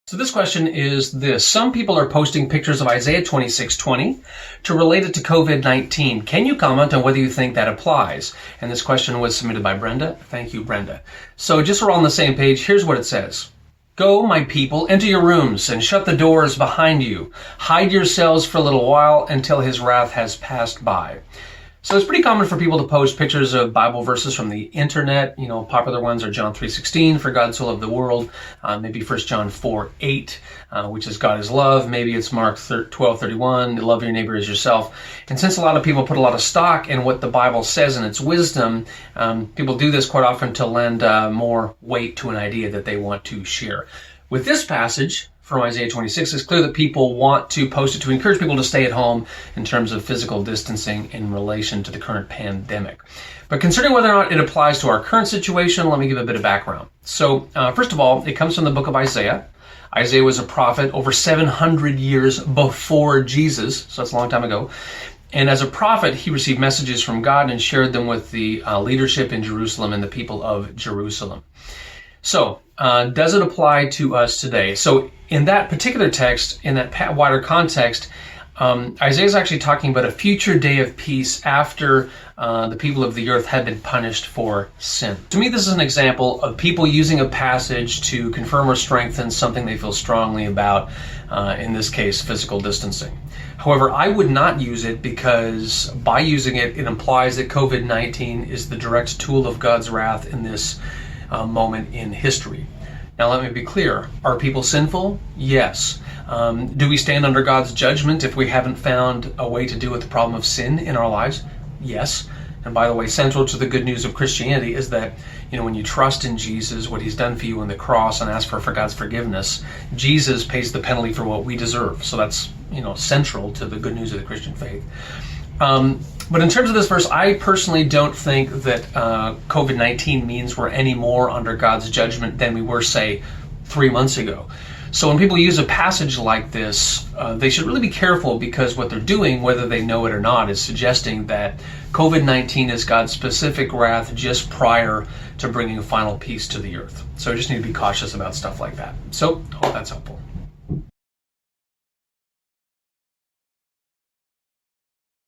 So this question is this. Some people are posting pictures of Isaiah 26:20 to relate it to COVID-19. Can you comment on whether you think that applies? And this question was submitted by Brenda. Thank you, Brenda. So just so we're all on the same page, here's what it says. Go, my people, enter your rooms and shut the doors behind you. Hide yourselves for a little while until his wrath has passed by. So it's pretty common for people to post pictures of Bible verses from the internet. You know, popular ones are John 3:16, for God so loved the world. Maybe 1 John 4:8, which is God is love. Maybe it's Mark 12:31, love your neighbor as yourself. And since a lot of people put a lot of stock in what the Bible says and its wisdom, people do this quite often to lend more weight to an idea that they want to share. With this passage from Isaiah 26, it's clear that people want to post it to encourage people to stay at home in terms of physical distancing in relation to the current pandemic. But considering whether or not it applies to our current situation, let me give a bit of background. So first of all, it comes from the book of Isaiah. Isaiah was a prophet over 700 years before Jesus, so that's a long time ago. And as a prophet, he received messages from God and shared them with the leadership in Jerusalem and the people of Jerusalem. So, does it apply to us today? So, in that particular text, in that wider context, Isaiah is actually talking about a future day of peace after the people of the earth had been punished for sin. To me, this is an example of people using a passage to confirm or strengthen something they feel strongly about, in this case, physical distancing. However, I would not use it because by using it, it implies that COVID-19 is the direct tool of God's wrath in this moment in history. Now let me be clear. Are people sinful? Yes. Do we stand under God's judgment if we haven't found a way to deal with the problem of sin in our lives? Yes. And by the way, central to the good news of Christianity is that, when you trust in Jesus, what he's done for you on the cross, and ask for God's forgiveness, Jesus pays the penalty for what we deserve. So that's, central to the good news of the Christian faith. But in terms of this verse, I personally don't think that COVID-19 means we're any more under God's judgment than we were, say, 3 months ago. So when people use a passage like this, they should really be careful, because what they're doing, whether they know it or not, is suggesting that COVID-19 is God's specific wrath just prior to bringing final peace to the earth. So I just need to be cautious about stuff like that. So I hope that's helpful.